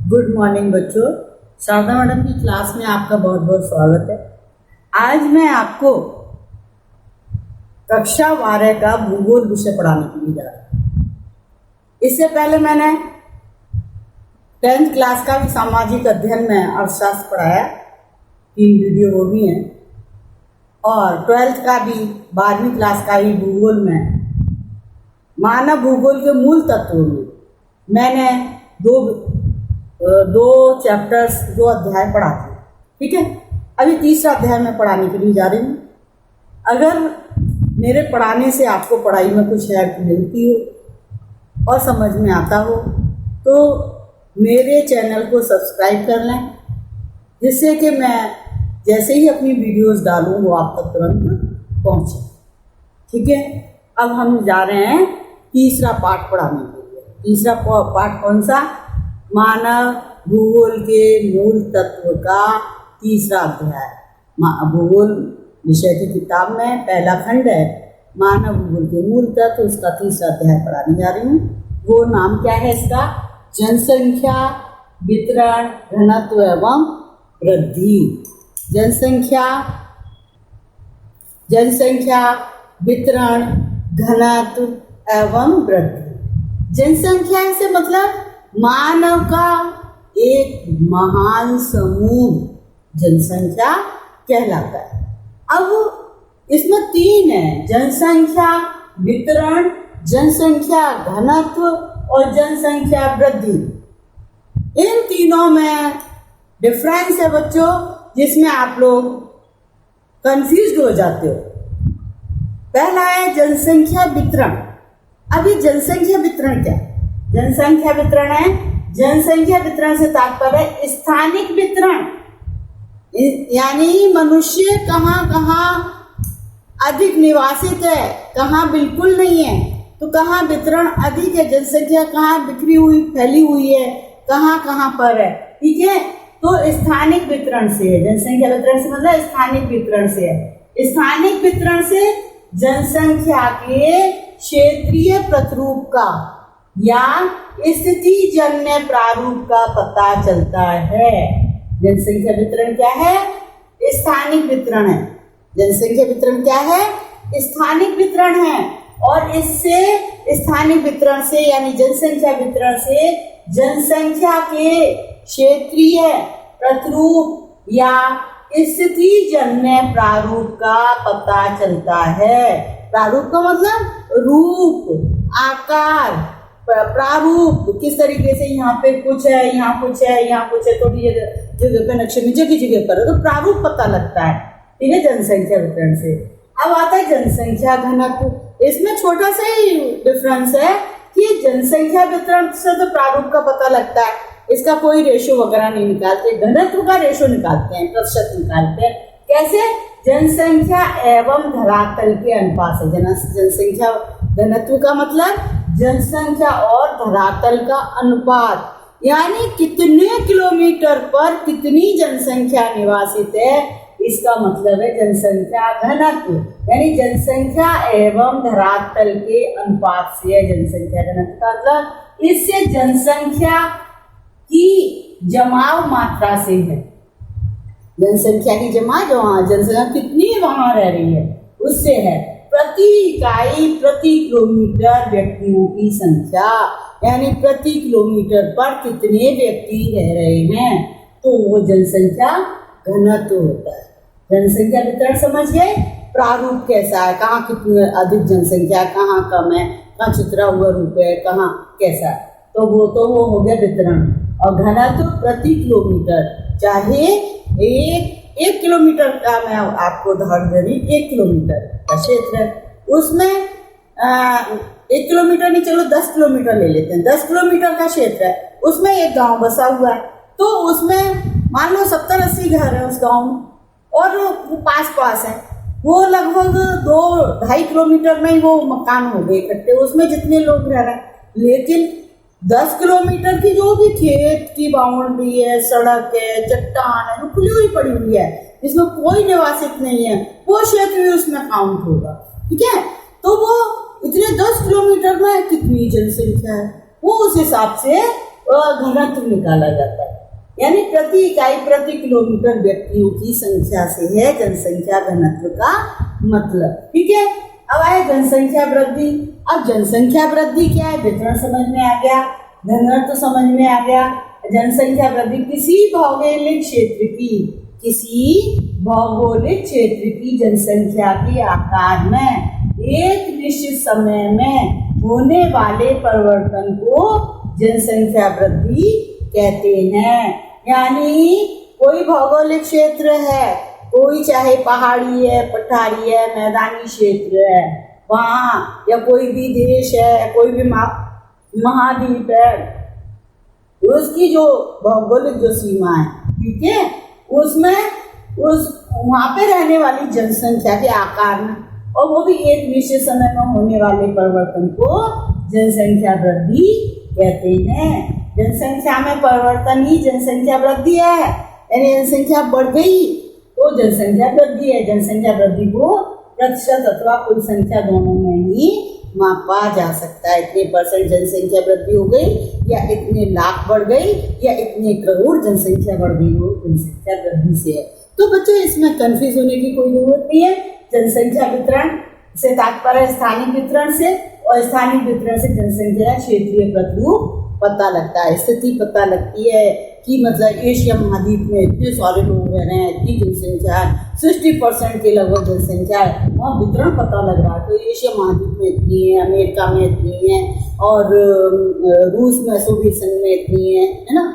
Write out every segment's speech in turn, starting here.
Good morning बच्चों। Sharda madam की class में आपका बहुत बहुत स्वागत है। आज मैं आपको कक्षा 12 का भूगोल विषय पढ़ाने के लिए जा रहा हूँ। इससे पहले मैंने 10th क्लास का भी सामाजिक अध्ययन में अर्थशास्त्र पढ़ाया, 3 वीडियो वो भी हैं, और 12th का भी 12वीं क्लास का ही भूगोल में मानव भूगोल के मूल तत्वों में मैंने दो चैप्टर्स, 2 अध्याय पढ़ा थे। ठीक है, अभी तीसरा अध्याय मैं पढ़ाने के लिए जा रही हूँ। अगर मेरे पढ़ाने से आपको पढ़ाई में कुछ हेल्प मिलती हो और समझ में आता हो तो मेरे चैनल को सब्सक्राइब कर लें, जिससे कि मैं जैसे ही अपनी वीडियोस डालूँ वो आप तक तुरंत पहुँचे। ठीक है, अब हम जा रहे हैं तीसरा पाठ पढ़ाने के लिए। तीसरा पाठ कौन सा? मानव भूगोल के मूल तत्व का तीसरा अध्याय। भूगोल विषय की किताब में पहला खंड है मानव भूगोल के मूल तत्व, उसका तीसरा अध्याय पढ़ाने जा रही हूँ। वो नाम क्या है इसका? जनसंख्या, वितरण, घनत्व एवं वृद्धि। जनसंख्या, वितरण, घनत्व एवं वृद्धि। जनसंख्या से मतलब मानव का एक महान समूह जनसंख्या कहलाता है। अब इसमें 3 है: जनसंख्या, वितरण, जनसंख्या घनत्व और जनसंख्या वृद्धि। इन तीनों में डिफरेंस है बच्चों, जिसमें आप लोग कंफ्यूज हो जाते हो। पहला है जनसंख्या वितरण। अभी जनसंख्या वितरण क्या है? जनसंख्या वितरण है, जनसंख्या वितरण से तात्पर्य है स्थानिक वितरण, यानी मनुष्य कहाँ कहाँ अधिक निवासित है, कहाँ बिल्कुल नहीं है, तो कहाँ वितरण अधिक है, जनसंख्या कहाँ बिखरी हुई फैली हुई है, कहाँ कहाँ पर है। ठीक है, तो स्थानिक वितरण से है। जनसंख्या वितरण से मतलब स्थानिक वितरण से है। स्थानिक वितरण से जनसंख्या के क्षेत्रीय प्रतिरूप का या स्थिति जन्य प्रारूप का पता चलता है। जनसंख्या वितरण क्या है? स्थानिक वितरण है। जनसंख्या वितरण क्या है? स्थानिक वितरण है। और इससे स्थानिक वितरण से यानी जनसंख्या वितरण से जनसंख्या के क्षेत्रीय प्रतिरूप या स्थिति जन्य प्रारूप का पता चलता है। प्रारूप का मतलब रूप, आकार, प्रारूप, किस तरीके से यहाँ पे कुछ है, यहाँ कुछ है, यहाँ कुछ है, थोड़ी जगह पे नक्शे में जगह जगह पर है, तो प्रारूप पता लगता है। ठीक है, जनसंख्या वितरण से। अब आता है जनसंख्या घनत्व। इसमें छोटा सा ही डिफरेंस है कि जनसंख्या वितरण से तो प्रारूप का पता लगता है, इसका कोई रेशो वगैरह नहीं निकालते, घनत्व का रेशो निकालते हैं, प्रतिशत निकालते हैं। कैसे? जनसंख्या एवं धरातल के अनुपात से। जनसंख्या घनत्व का मतलब जनसंख्या और धरातल का अनुपात, यानी कितने किलोमीटर पर कितनी जनसंख्या निवासित है, इसका मतलब है जनसंख्या घनत्व। यानी जनसंख्या एवं धरातल के अनुपात से है जनसंख्या घनत्व का मतलब। इससे जनसंख्या की जमाव मात्रा से है। जनसंख्या की जनसंख्या कितनी वहां रह रही है उससे है। प्रति इकाई प्रति किलोमीटर व्यक्तियों की संख्या, यानी प्रति किलोमीटर पर कितने व्यक्ति रह रहे हैं, तो वो जनसंख्या घनत्व होता है। जनसंख्या वितरण समझ गए? प्रारूप कैसा है, कहाँ कितनी अधिक जनसंख्या, कहाँ कम है, कहाँ चित्रा हुआ रूप है, कहाँ कैसा है, तो वो हो गया वितरण। और घनत्व प्रति किलोमीटर, चाहे एक किलोमीटर का मैं आपको उदाहरण दे रही, 1 किलोमीटर का क्षेत्र है, उसमें 1 किलोमीटर नहीं, चलो 10 किलोमीटर ले लेते हैं। 10 किलोमीटर का क्षेत्र है, उसमें एक गांव बसा हुआ है, तो उसमें मान लो 70-80 घर है उस गांव में, और वो पास है, वो लगभग 2-2.5 किलोमीटर में ही वो मकान हो गए इकट्ठे, उसमें जितने लोग रह रहे हैं। लेकिन 10 किलोमीटर की जो भी खेत की बाउंड्री है, सड़क है, चट्टान है, वो खुली हुई पड़ी हुई है, जिसमें कोई निवासित नहीं है, वो क्षेत्र भी उसमें काउंट होगा। ठीक है, तो वो इतने 10 किलोमीटर में कितनी जनसंख्या है, वो उस हिसाब से घनत्व निकाला जाता है, यानी प्रति इकाई प्रति किलोमीटर व्यक्तियों की संख्या से है जनसंख्या घनत्व का मतलब। ठीक है, अब आए जनसंख्या वृद्धि। अब जनसंख्या वृद्धि क्या है, वितरण समझ में आ गया, घनत्व समझ में आ गया। जनसंख्या वृद्धि किसी भौगोलिक क्षेत्र की जनसंख्या के आकार में एक निश्चित समय में होने वाले परिवर्तन को जनसंख्या वृद्धि कहते हैं। यानी कोई भौगोलिक क्षेत्र है, कोई चाहे पहाड़ी है, पठारी है, मैदानी क्षेत्र है, वहाँ या कोई भी देश है, कोई भी महाद्वीप है, उसकी जो भौगोलिक जो सीमा है, ठीक है, उसमें वहाँ पे रहने वाली जनसंख्या के आकार में, और वो भी एक निश्चित समय में होने वाले परिवर्तन को जनसंख्या वृद्धि कहते हैं। जनसंख्या में परिवर्तन ही जनसंख्या वृद्धि है, यानी जनसंख्या बढ़ गई तो जनसंख्या वृद्धि है। जनसंख्या वृद्धि को प्रतिशत अथवा कुल संख्या दोनों में ही मापा जा सकता है। इतने % जनसंख्या वृद्धि हो गई, या इतने लाख बढ़ गई, या इतने करोड़ जनसंख्या बढ़ गई, वो जनसंख्या वृद्धि से है। तो बच्चों इसमें कंफ्यूज होने की कोई जरूरत नहीं है। जनसंख्या वितरण से तात्पर्य स्थानिक वितरण से, और स्थानिक वितरण से जनसंख्या क्षेत्रीय प्रतिरूप पता लगता है, स्थिति पता लगती है कि मतलब एशिया महाद्वीप में इतने सारे लोग रह रहे हैं, इतनी जनसंख्या है, 60% के लगभग जनसंख्या है, वहाँ वितरण पता लग रहा है। तो एशिया महाद्वीप में इतनी है, अमेरिका में इतनी है, और रूस में, सोवियत संघ में इतनी है ना,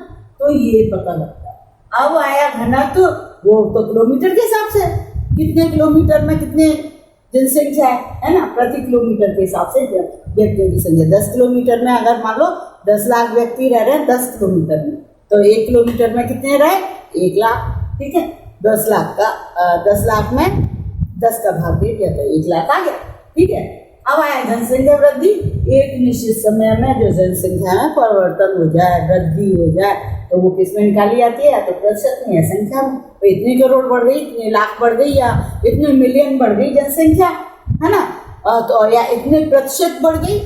तो ये पता लगता है। अब आया घनत्व, वो तो किलोमीटर के हिसाब से, कितने किलोमीटर में कितने जनसंख्या है ना, प्रति किलोमीटर के हिसाब से व्यक्तियों की संख्या। 10 किलोमीटर में अगर मान लो 10 लाख व्यक्ति रह रहे हैं 10 किलोमीटर में, तो 1 किलोमीटर में कितने रहे, 1 लाख। ठीक है, 10 लाख में 10 का भाग दे दिया तो 1 लाख आ गया। ठीक है, अब आया जनसंख्या वृद्धि। एक निश्चित समय में जो जनसंख्या में परिवर्तन हो जाए, वृद्धि हो जाए, तो वो किस में निकाली जाती है, या तो प्रतिशत में या संख्या में। तो इतने करोड़ बढ़ गई, इतने लाख बढ़ गई, या इतने मिलियन बढ़ गई जनसंख्या, है ना, तो या इतने प्रतिशत बढ़ गई,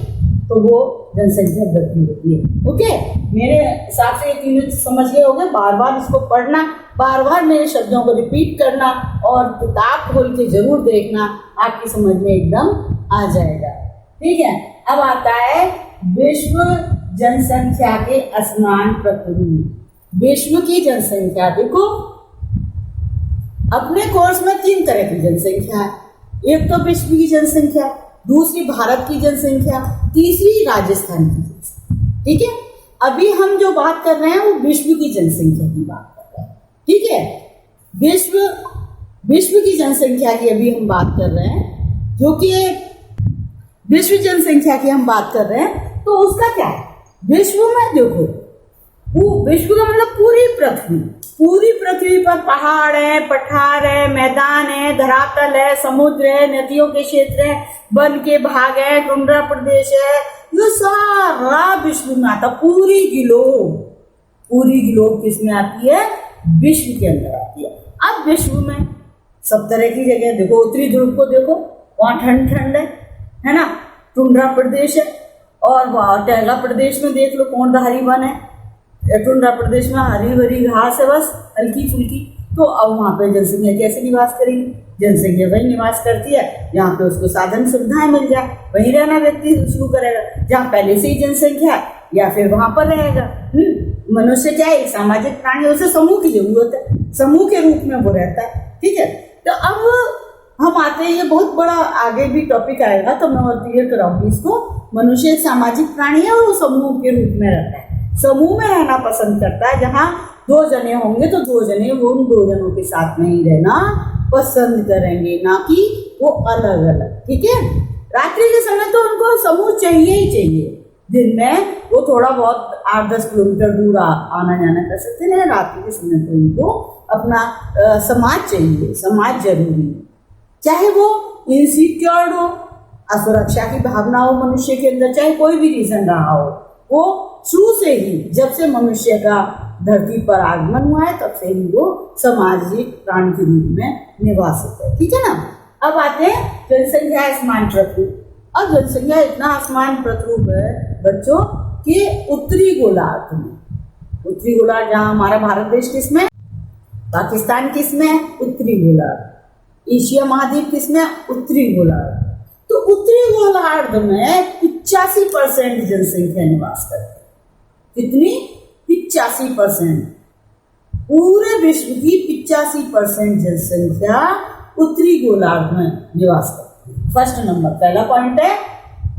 तो वो जनसंख्या वृद्धि होती है। ओके, मेरे हिसाब से ये तीनों समझ गए होंगे। बार बार इसको पढ़ना, बार बार मेरे शब्दों को रिपीट करना, और किताब खोल के जरूर देखना, आपकी समझ में एकदम आ जाएगा। ठीक है, अब आता है विश्व जनसंख्या के असमान प्रतिरूप। विश्व की जनसंख्या, देखो अपने कोर्स में 3 तरह की जनसंख्या है। एक तो विश्व की जनसंख्या, दूसरी भारत की जनसंख्या, तीसरी राजस्थान की जनसंख्या। ठीक है, अभी हम जो बात कर रहे हैं वो विश्व की जनसंख्या की बात कर रहे हैं। ठीक है, विश्व की जनसंख्या की अभी हम बात कर रहे हैं, जो कि विश्व जनसंख्या की हम बात कर रहे हैं, तो उसका क्या है, विश्व में देखो, वो विश्व का मतलब पूरी पृथ्वी पर पहाड़ है, पठार है, मैदान है, धरातल है, समुद्र है, नदियों के क्षेत्र है, वन के भाग है, टुंड्रा प्रदेश है, ये सारा विश्व में आता। पूरी ग्लोब किसमें आती है, विश्व के अंदर आती है। अब विश्व में सब तरह की जगह, देखो उत्तरी ध्रुव को देखो, वहाँ ठंड है ना, टुंड्रा प्रदेश है, और टैगा प्रदेश में देख लो कोंडारी वन है, टुंड्रा प्रदेश में हरी भरी घास है, बस हल्की फुल्की। तो अब वहाँ पे जनसंख्या कैसे निवास करेगी, जनसंख्या वही निवास करती है जहाँ पे उसको साधन सुविधाएं मिल जाए, वहीं रहना व्यक्ति शुरू करेगा, जहाँ पहले से ही जनसंख्या है, या फिर वहाँ पर रहेगा। मनुष्य क्या है, एक सामाजिक प्राणी, उसे समूह की जरूरत है, समूह के रूप में वो रहता है। ठीक है, तो अब हम आते हैं, ये बहुत बड़ा आगे भी टॉपिक आएगा, तो मैं और क्लियर कराऊंगी इसको। मनुष्य एक सामाजिक प्राणी है, और वो समूह के रूप में रहता है, समूह में रहना पसंद करता है। जहाँ 2 जने होंगे तो 2 जने वो उन 2 जनों के साथ में ही रहना पसंद करेंगे, ना कि वो अलग अलग। ठीक है, रात्रि के समय तो उनको समूह चाहिए ही चाहिए, दिन में वो थोड़ा बहुत 8-10 किलोमीटर दूर आना जाना कर सकते हैं, रात्रि के समय तो उनको अपना समाज चाहिए, समाज जरूरी है। चाहे वो इनसिक्योर्ड हो, असुरक्षा की भावना हो मनुष्य के अंदर, चाहे कोई भी रीजन रहा हो, वो शुरू से ही, जब से मनुष्य का धरती पर आगमन हुआ है, तब से ही वो सामाजिक प्राणी के रूप में निवासित है। ठीक है ना, अब आते हैं जनसंख्या असमान प्रतिरूप। अब जनसंख्या इतना असमान प्रतिरूप है बच्चों कि उत्तरी गोलार्ध में उत्तरी गोलार्ध जहाँ हमारा भारत देश किसमें, पाकिस्तान किसमें, उत्तरी गोलार्ध। एशिया महाद्वीप किसमें, उत्तरी गोलार्ध। तो उत्तरी गोलार्ध में 85% जनसंख्या निवास करती है। कितनी, 85%। पूरे विश्व की 85% जनसंख्या उत्तरी गोलार्ध में निवास करती है। फर्स्ट नंबर, पहला पॉइंट है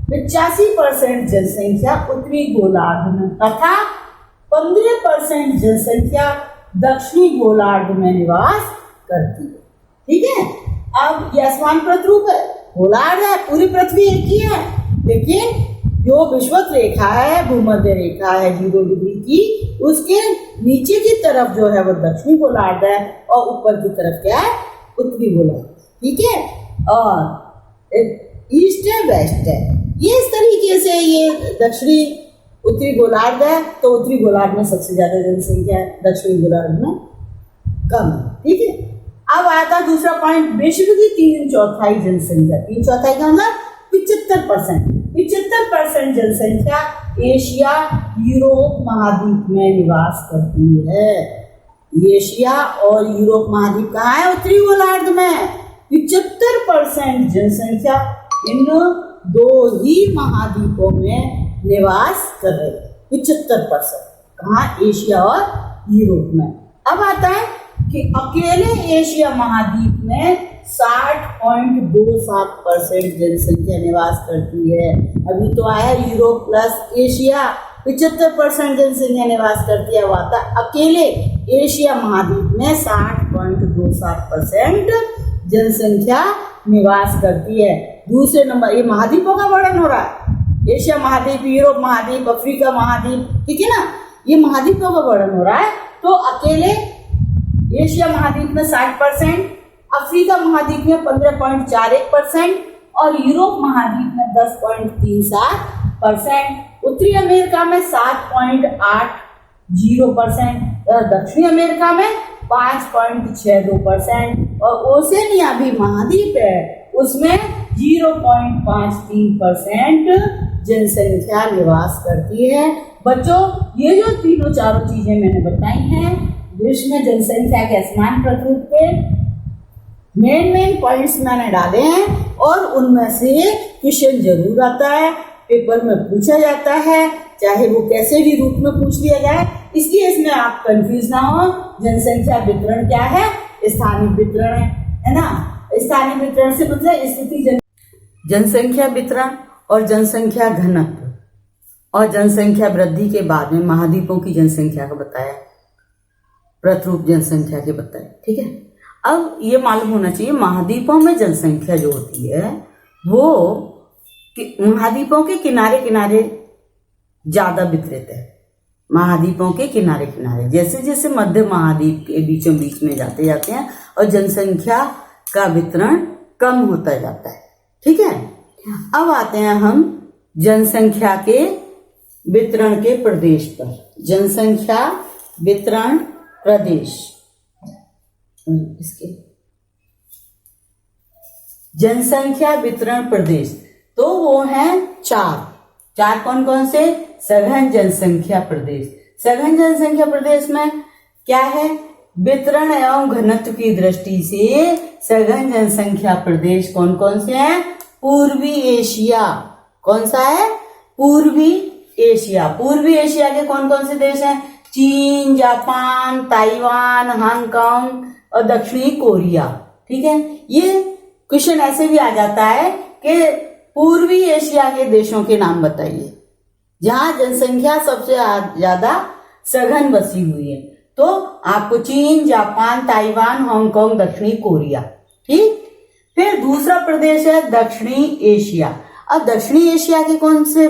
85% जनसंख्या उत्तरी गोलार्ध में तथा 15% जनसंख्या दक्षिणी गोलार्ध में निवास करती है। ठीक है, अब ये आसमान प्रतिरूप है, गोलार्ध है, पूरी पृथ्वी एक ही है, लेकिन जो विषुवत रेखा है, भूमध्य रेखा है 0 डिग्री की, उसके नीचे की तरफ जो है वो दक्षिणी गोलार्ध है और ऊपर की तरफ क्या है, उत्तरी गोलार्ध। ठीक है, और ईस्ट है, वेस्ट है, ये इस तरीके से ये दक्षिणी उत्तरी गोलार्ध है, तो उत्तरी गोलार्ध में सबसे ज्यादा जनसंख्या है, दक्षिणी गोलार्ध में कम है। ठीक है, अब आता दूसरा पॉइंट, विश्व की 3/4 जनसंख्या, 3/4 का मतलब 75% जनसंख्या एशिया यूरोप महाद्वीप में निवास करती है। एशिया और यूरोप महाद्वीप कहाँ है, उत्तरी गोलार्ध में। 75% जनसंख्या इन दो ही महाद्वीपों में निवास कर रही है। 75% कहाँ, एशिया और यूरोप में। अब आता है कि अकेले एशिया महाद्वीप में 60.27% जनसंख्या निवास करती है। अभी तो आया यूरोप प्लस एशिया, 75% जनसंख्या निवास करती है। वो आता अकेले एशिया महाद्वीप में 60.27% जनसंख्या निवास करती है। दूसरे नंबर, ये महाद्वीपों का वर्णन हो रहा है, एशिया महाद्वीप, यूरोप महाद्वीप, अफ्रीका महाद्वीप, ठीक है ना, ये महाद्वीपों का वर्णन हो रहा है। तो अकेले एशिया महाद्वीप में 60%, अफ्रीका महाद्वीप में 15.41% और यूरोप महाद्वीप में 10.37%, उत्तरी अमेरिका में 7.80% और दक्षिणी अमेरिका में 5.62% और ओसेनिया भी महाद्वीप है, उसमें 0.53% जनसंख्या निवास करती है। बच्चों, ये जो तीनों चारों चीजें मैंने बताई हैं, विश्व में जनसंख्या के असमान प्रतिरूप के मेन पॉइंट्स मैंने डाले हैं और उनमें से क्वेश्चन जरूर आता है, पेपर में पूछा जाता है, चाहे वो कैसे भी रूप में पूछ लिया जाए, इसलिए इसमें आप कंफ्यूज ना हो। जनसंख्या वितरण क्या है, स्थानीय वितरण है ना। स्थानीय वितरण से मतलब स्थिति जनसंख्या वितरण और जनसंख्या घनत्व और जनसंख्या वृद्धि के बाद में महाद्वीपों की जनसंख्या का बताया, प्रतिरूप जनसंख्या के बताए। ठीक है, अब ये मालूम होना चाहिए महाद्वीपों में जनसंख्या जो होती है वो महाद्वीपों के किनारे किनारे ज्यादा वितरित है। महाद्वीपों के किनारे किनारे जैसे जैसे मध्य महाद्वीप के बीचों बीच में जाते जाते हैं और जनसंख्या का वितरण कम होता जाता है। ठीक है, अब आते हैं हम जनसंख्या के वितरण के प्रदेश पर। जनसंख्या वितरण प्रदेश, इसके जनसंख्या वितरण प्रदेश तो वो है चार कौन कौन से, सघन जनसंख्या प्रदेश। सघन जनसंख्या प्रदेश में क्या है, वितरण एवं घनत्व की दृष्टि से सघन जनसंख्या प्रदेश कौन कौन से हैं, पूर्वी एशिया। कौन सा है, पूर्वी एशिया। पूर्वी एशिया के कौन कौन से देश हैं, चीन, जापान, ताइवान, हांगकांग और दक्षिणी कोरिया। ठीक है, ये क्वेश्चन ऐसे भी आ जाता है कि पूर्वी एशिया के देशों के नाम बताइए जहां जनसंख्या सबसे ज्यादा सघन बसी हुई है। तो आपको चीन, जापान, ताइवान, हांगकांग, दक्षिणी कोरिया। ठीक, फिर दूसरा प्रदेश है दक्षिणी एशिया। अब दक्षिणी एशिया के कौन से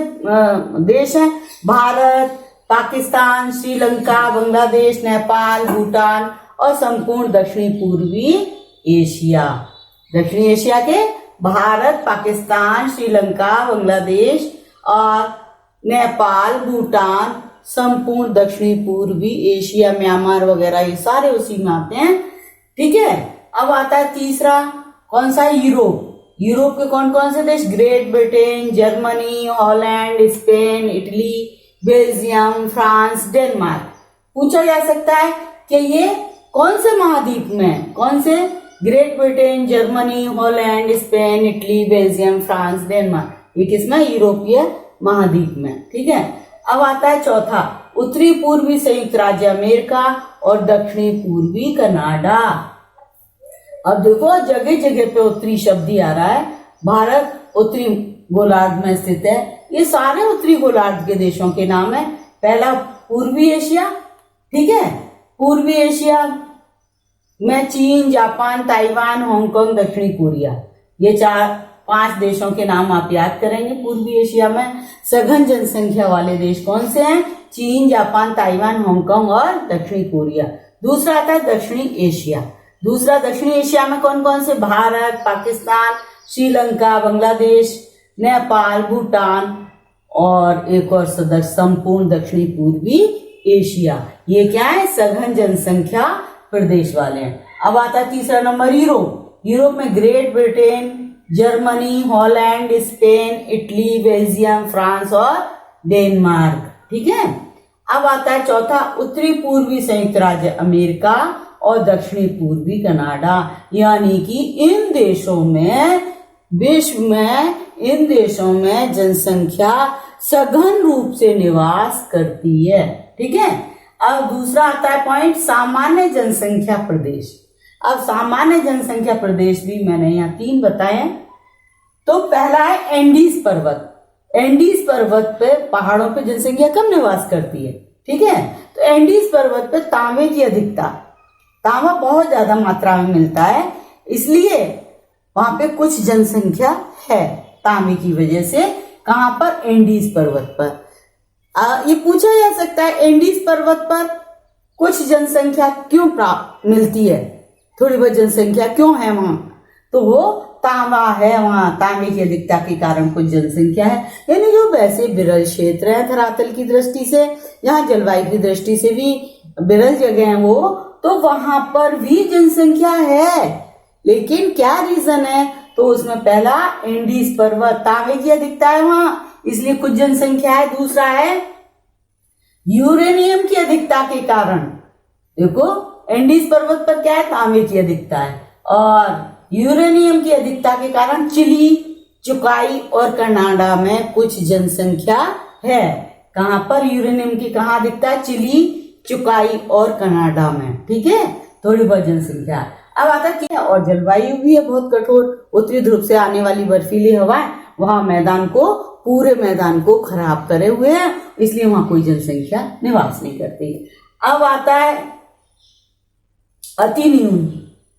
देश हैं, भारत, पाकिस्तान, श्रीलंका, बांग्लादेश, नेपाल, भूटान और संपूर्ण दक्षिणी पूर्वी एशिया। दक्षिणी एशिया के भारत, पाकिस्तान, श्रीलंका, बांग्लादेश और नेपाल, भूटान, संपूर्ण दक्षिणी पूर्वी एशिया, म्यांमार वगैरह, ये सारे उसी में आते हैं। ठीक है, अब आता है तीसरा, कौन सा, यूरोप। यूरोप के कौन कौन से देश, great Britain, Germany, Holland, Spain, Italy, Belgium, France, Denmark. पूछा जा सकता है कि ये कौन से महाद्वीप में है, कौन से? Great Britain, Germany, Holland, Spain, Italy, Belgium, France, Denmark. ये किसमें? यूरोपीय महाद्वीप में। ठीक है। अब आता है चौथा, उत्तरी पूर्वी संयुक्त राज्य अमेरिका और दक्षिणी पूर्वी कनाडा। अब देखो जगह जगह पे उत्तरी शब्द ही आ रहा है। भारत उत्तरी गोलार्ध में स्थित है। ये सारे उत्तरी गोलार्ध के देशों के नाम है। पहला पूर्वी एशिया, ठीक है, पूर्वी एशिया में चीन, जापान, ताइवान, हांगकांग, दक्षिणी कोरिया, ये 4-5 देशों के नाम आप याद करेंगे। पूर्वी एशिया में सघन जनसंख्या वाले देश कौन से हैं? चीन, जापान, ताइवान, हांगकांग और दक्षिणी कोरिया। दूसरा आता है दक्षिणी एशिया। दूसरा दक्षिणी एशिया में कौन कौन से? भारत, पाकिस्तान, श्रीलंका, बांग्लादेश, नेपाल, भूटान और एक और सदस्य संपूर्ण दक्षिणी पूर्वी एशिया। ये क्या है? सघन जनसंख्या प्रदेश वाले हैं। अब आता है तीसरा नंबर यूरोप। यूरोप में great Britain, Germany, Holland, Spain, Italy, Belgium, France और डेनमार्क। ठीक है। अब आता है चौथा, उत्तरी पूर्वी संयुक्त राज्य अमेरिका और दक्षिणी पूर्वी कनाडा। यानी कि इन देशों में, विश्व में, इन देशों में जनसंख्या सघन रूप से निवास करती है। ठीक है। अब दूसरा आता है पॉइंट, सामान्य जनसंख्या प्रदेश। अब सामान्य जनसंख्या प्रदेश भी मैंने यहाँ 3 बताए। तो पहला है एंडीज पर्वत। एंडीज पर्वत पे, पहाड़ों पे जनसंख्या कम निवास करती है। ठीक है। तो एंडीज पर्वत पे तांबे की अधिकता, तांबा बहुत ज्यादा मात्रा में मिलता है, इसलिए वहां पे कुछ जनसंख्या है तांबे की वजह से। कहां पर? एंडीज पर्वत पर। ये पूछा जा सकता है एंडीज पर्वत पर कुछ जनसंख्या क्यों प्राप्त मिलती है, थोड़ी बहुत जनसंख्या क्यों है वहां? तो वो तांबा है वहां, तांबे की अधिकता के कारण कुछ जनसंख्या है। यानी जो वैसे विरल क्षेत्र है धरातल की दृष्टि से, यहाँ जलवायु की दृष्टि से भी विरल जगह है वो, तो वहां पर भी जनसंख्या है। लेकिन क्या रीजन है? तो उसमें पहला एंडीज पर्वत, तांबे की अधिकता है वहां, इसलिए कुछ जनसंख्या है। दूसरा है यूरेनियम की अधिकता के कारण। देखो एंडीज पर्वत पर क्या है? तांबे की अधिकता है। और यूरेनियम की अधिकता के कारण चिली, चुकाई और कनाडा में कुछ जनसंख्या है। कहां पर यूरेनियम की कहां अधिकता है? चिली, चुकाई और कनाडा में। ठीक है। थोड़ी बहुत जनसंख्या। अब आता है और जलवायु भी है बहुत कठोर। उत्तरी ध्रुव से आने वाली बर्फीली हवाएं वहां मैदान को, पूरे मैदान को खराब करे हुए हैं, इसलिए वहां कोई जनसंख्या निवास नहीं करती। अब आता है अति न्यून।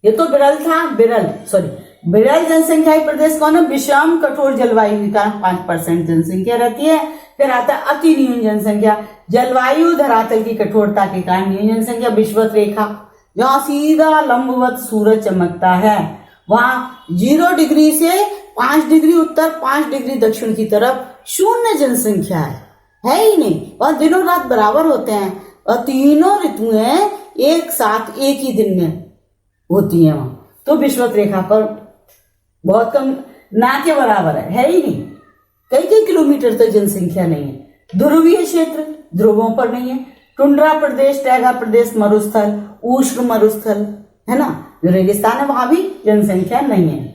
ये तो विरल था, विरल जनसंख्या प्रदेश कौन है? विषम कठोर जलवायु के कारण 5% जनसंख्या रहती है। फिर आता है अति न्यून जनसंख्या, जलवायु धरातल की कठोरता के कारण न्यून जनसंख्या। विषुवत रेखा, जहाँ सीधा लंबवत सूरज चमकता है, वहां 0 डिग्री से 5 डिग्री उत्तर, 5 डिग्री दक्षिण की तरफ शून्य जनसंख्या है ही नहीं। वह दिनों रात बराबर होते हैं और तीनों ऋतुएं एक साथ एक ही दिन में होती हैं वहां। तो विषुवत रेखा पर बहुत कम, ना के बराबर है ही नहीं। कई किलोमीटर तक जनसंख्या नहीं है। ध्रुवीय क्षेत्र, ध्रुवों पर नहीं है। टुंड्रा प्रदेश, टैगा प्रदेश, मरुस्थल, उष्ण मरुस्थल है ना, जो रेगिस्तान है, वहां भी जनसंख्या नहीं है।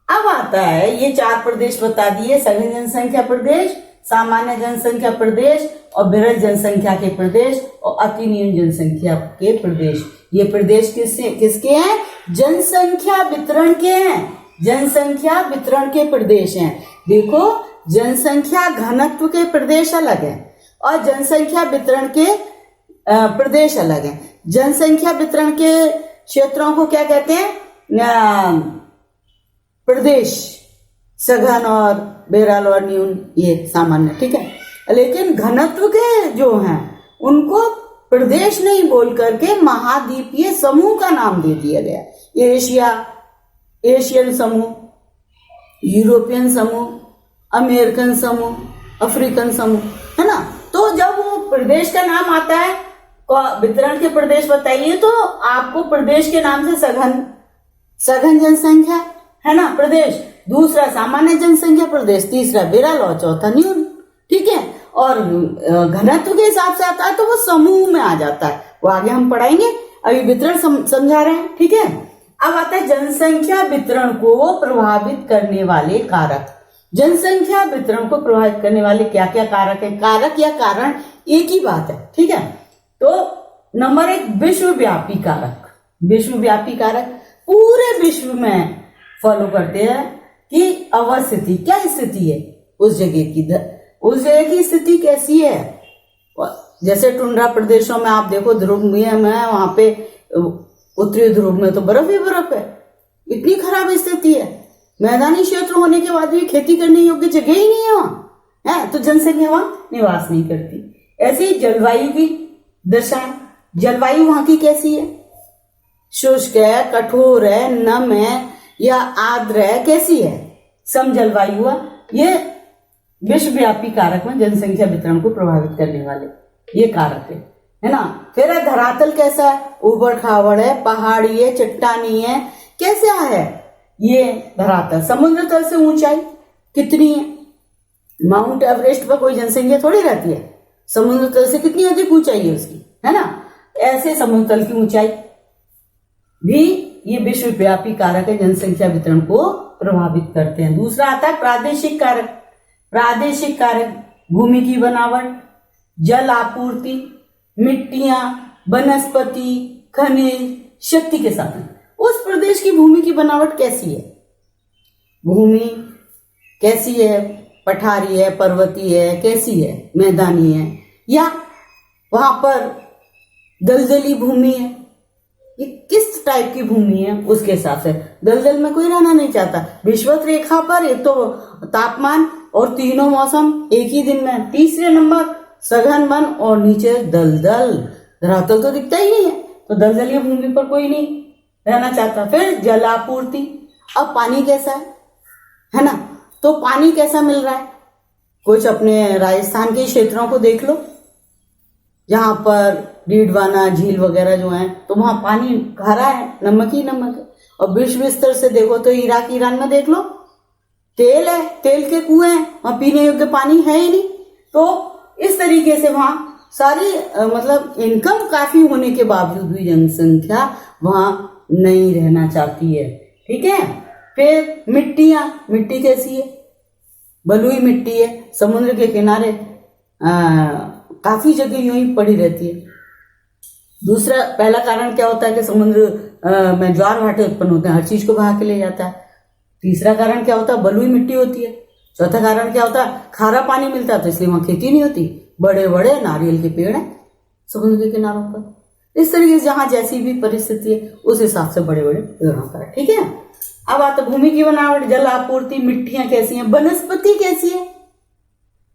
अब आता है, ये 4 प्रदेश बता दिए, सघन जनसंख्या प्रदेश, सामान्य जनसंख्या प्रदेश और विरल जनसंख्या के प्रदेश और अति न्यून जनसंख्या के प्रदेश। ये प्रदेश किसके हैं? जनसंख्या वितरण के हैं। जनसंख्या वितरण के प्रदेश हैं। देखो जनसंख्या घनत्व के प्रदेश अलग है और जनसंख्या वितरण के प्रदेश अलग है। जनसंख्या वितरण के क्षेत्रों को क्या कहते हैं? प्रदेश, सघन और विरल और न्यून, ये सामान्य। ठीक है। लेकिन घनत्व के जो हैं उनको प्रदेश नहीं बोल करके महाद्वीपीय समूह का नाम दे दिया गया। एशिया, एशियन समूह, यूरोपियन समूह, अमेरिकन समूह, अफ्रीकन समूह, है ना। तो जब वो प्रदेश का नाम आता है, वितरण के प्रदेश बताइए, तो आपको प्रदेश के नाम से सघन जनसंख्या है ना प्रदेश, दूसरा सामान्य जनसंख्या प्रदेश, तीसरा विरल और चौथा न्यून। ठीक है। और घनत्व के हिसाब से आता है तो वो समूह में आ जाता है। वो आगे हम पढ़ाएंगे, अभी वितरण समझा रहे हैं, ठीक है। अब आता है जनसंख्या वितरण को प्रभावित करने वाले कारक। जनसंख्या वितरण को प्रभावित करने वाले क्या क्या कारक है? कारक या कारण एक ही बात है, ठीक है। तो नंबर 1 विश्वव्यापी कारक। विश्वव्यापी कारक पूरे विश्व में फॉलो करते हैं कि अवस्थिति क्या स्थिति है उस जगह की, उस जगह की स्थिति कैसी है। जैसे टुंड्रा प्रदेशों में आप देखो, ध्रुव में है, वहां पे उत्तरी ध्रुव में तो बर्फ ही बर्फ है, इतनी खराब स्थिति है। मैदानी क्षेत्र होने के बाद भी खेती करने योग्य जगह ही नहीं है वहां, है तो जनसंख्या वहां निवास नहीं करती। ऐसी जलवायु की दशा, जलवायु वहां की कैसी है? शुष्क है, कठोर है, नम है या आर्द्र है, कैसी है? सम जलवायु है। ये विश्वव्यापी कारक में जनसंख्या वितरण को प्रभावित करने वाले ये कारक है ना। फिर है धरातल कैसा है? उबड़ खाबड़ है, पहाड़ी है, चट्टानी है, कैसा है ये धरातल? समुद्र तल से ऊंचाई कितनी है? माउंट एवरेस्ट पर कोई जनसंख्या थोड़ी रहती है, समुद्र तल से कितनी अधिक ऊंचाई है उसकी, है ना। ऐसे समुद्र तल की ऊंचाई भी ये विश्वव्यापी कारक है, जनसंख्या वितरण को प्रभावित करते हैं। दूसरा आता है प्रादेशिक कारक। प्रादेशिक कारक भूमि की बनावट, जल आपूर्ति, मिट्टियां, वनस्पति, खनिज, शक्ति के साधन। उस प्रदेश की भूमि की बनावट कैसी है? भूमि कैसी है? पठारी है, पर्वतीय है, कैसी है? मैदानी है या वहां पर दलदली भूमि है? ये किस टाइप की भूमि है उसके हिसाब से। दलदल में कोई रहना नहीं चाहता। विषुवत रेखा पर एक तो तापमान और तीनों मौसम एक ही दिन में। तीसरे नंबर सघन वन और नीचे दलदल, धरातल तो दिखता ही नहीं है, तो दलदली भूमि पर कोई नहीं रहना चाहता। फिर जलापूर्ति, अब पानी कैसा है ना, तो पानी कैसा मिल रहा है? कुछ अपने राजस्थान के क्षेत्रों को देख लो, जहां पर डीडवाना झील वगैरह जो है, तो वहां पानी खारा है, नमक ही नमक है। और विश्व स्तर से देखो तो इराक ईरान में देख लो, तेल है, तेल के कुएं हैं, वहां पीने योग्य पानी है ही नहीं। तो इस तरीके से वहां सारी मतलब इनकम काफी होने के बावजूद भी जनसंख्या वहां नहीं रहना चाहती है, ठीक है। फिर मिट्टियां, मिट्टी कैसी है? बलुई मिट्टी है, समुद्र के किनारे काफी जगह यूं ही पड़ी रहती है। दूसरा, पहला कारण क्या होता है कि समुद्र में ज्वार भाटे उत्पन्न होते हैं, हर चीज को बहा के ले जाता है। तीसरा कारण क्या होता है? बलुई मिट्टी होती है। चौथा कारण क्या होता है? खारा पानी मिलता है, तो इसलिए वहां खेती नहीं होती। बड़े बड़े नारियल के पेड़ हैं समुद्र के किनारों पर। इस तरीके से जहां जैसी भी परिस्थिति है उस हिसाब से बड़े बड़े पेड़ होता है, ठीक है। अब आता भूमि की बनावट, जल आपूर्ति, मिट्टियां कैसी हैं, वनस्पति कैसी है।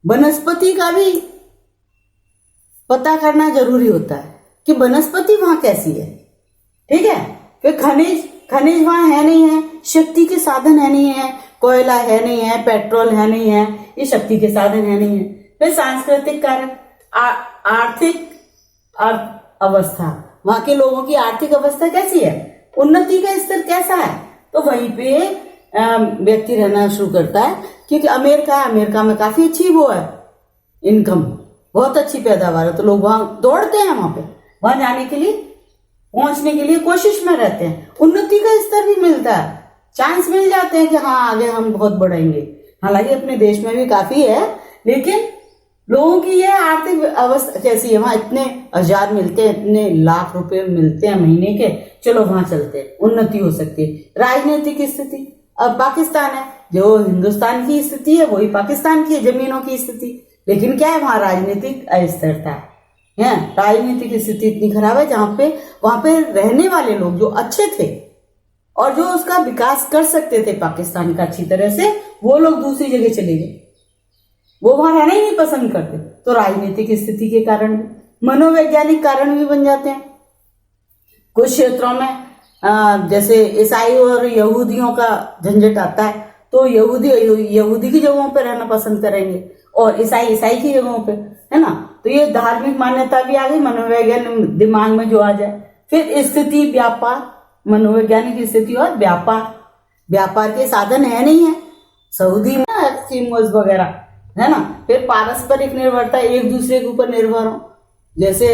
वनस्पति का भी पता करना जरूरी होता है कि वनस्पति वहां कैसी है, ठीक है। फिर खनिज, खनिज वहां है नहीं है, शक्ति के साधन है नहीं है, कोयला है नहीं है, पेट्रोल है नहीं है, ये शक्ति के साधन है नहीं है। फिर सांस्कृतिक कारक, आर्थिक अवस्था, वहां के लोगों की आर्थिक अवस्था कैसी है, उन्नति का स्तर कैसा है, तो वहीं पे व्यक्ति रहना शुरू करता है। क्योंकि अमेरिका में काफी अच्छी वो है इनकम, बहुत अच्छी पैदावार है, तो लोग वहां दौड़ते हैं, वहां जाने के लिए, पहुंचने के लिए कोशिश में रहते हैं। उन्नति का स्तर भी मिलता है, चांस मिल जाते हैं कि हाँ आगे हम बहुत बढ़ेंगे। हालांकि अपने देश में भी काफी है, लेकिन लोगों की यह आर्थिक अवस्था कैसी है, वहां इतने हजार मिलते हैं, इतने लाख रुपए मिलते हैं महीने के, चलो वहां चलते हैं, उन्नति हो सकती है। राजनीतिक स्थिति, अब पाकिस्तान है, जो हिंदुस्तान की स्थिति है वही पाकिस्तान की जमीनों की स्थिति, लेकिन क्या है, वहां राजनीतिक अस्थिरता है। राजनीतिक स्थिति इतनी खराब है जहां पे वहां पे रहने वाले लोग जो अच्छे थे और जो उसका विकास कर सकते थे पाकिस्तान का अच्छी तरह से, वो लोग दूसरी जगह चले गए, वो वहां रहना ही नहीं पसंद करते। तो राजनीतिक स्थिति के कारण, मनोवैज्ञानिक कारण भी बन जाते हैं। कुछ क्षेत्रों में जैसे ईसाई और यहूदियों का झंझट आता है, तो यहूदी की जगहों पर रहना पसंद करेंगे और ईसाई की जगहों पे, है ना। तो ये धार्मिक मान्यता भी आ गई, मनोवैज्ञानिक दिमाग में जो आ जाए। फिर स्थिति, व्यापार, मनोवैज्ञानिक स्थिति और व्यापार के साधन है नहीं है। सऊदी में एक्सट्रीमोज वगैरह है ना। फिर पारस्परिक निर्भरता, एक दूसरे के ऊपर निर्भर हो। जैसे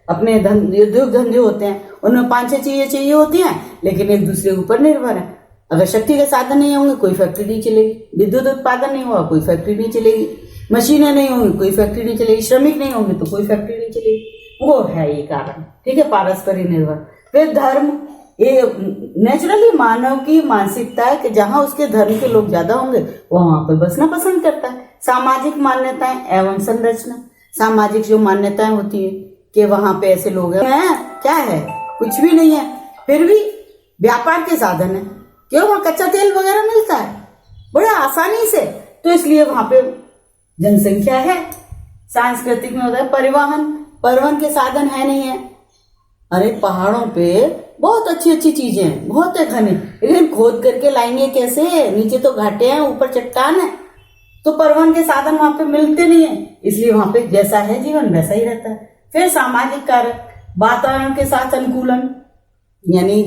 अपने उद्योग धंधे होते हैं, उनमें 5-6 चीजें चाहिए होती हैं, लेकिन एक दूसरे के ऊपर निर्भर है। अगर शक्ति के साधन नहीं होंगे कोई फैक्ट्री नहीं चलेगी, विद्युत उत्पादन नहीं होगा कोई फैक्ट्री नहीं चलेगी, मशीनें नहीं होंगी कोई फैक्ट्री नहीं चलेगी, श्रमिक नहीं होंगे तो कोई फैक्ट्री नहीं चलेगी। वो है ये कारण, ठीक है, पारस्परिक निर्भर। फिर धर्म, ये नेचुरली मानव की मानसिकता है कि जहां उसके धर्म के लोग ज्यादा होंगे वो वहां पर बसना पसंद करता है। सामाजिक मान्यताएं एवं संरचना, सामाजिक जो मान्यताएं होती है कि वहां पे ऐसे लोग हैं, क्या है, कुछ भी नहीं है, फिर भी व्यापार के साधन है, क्यों, वहां कच्चा तेल वगैरह मिलता है बड़े आसानी से, तो इसलिए वहां पे जनसंख्या है। सांस्कृतिक में होता है परिवहन, परिवहन के साधन है नहीं है। अरे पहाड़ों पे बहुत अच्छी अच्छी चीजें हैं, बहुत है खनिज, लेकिन खोद करके लाएंगे कैसे, नीचे तो घाटे हैं, ऊपर चट्टान है, तो परिवहन के साधन वहां पे मिलते नहीं है, इसलिए वहां पे जैसा है जीवन वैसा ही रहता है। फिर सामाजिक कारक, वातावरण के साथ अनुकूलन, यानी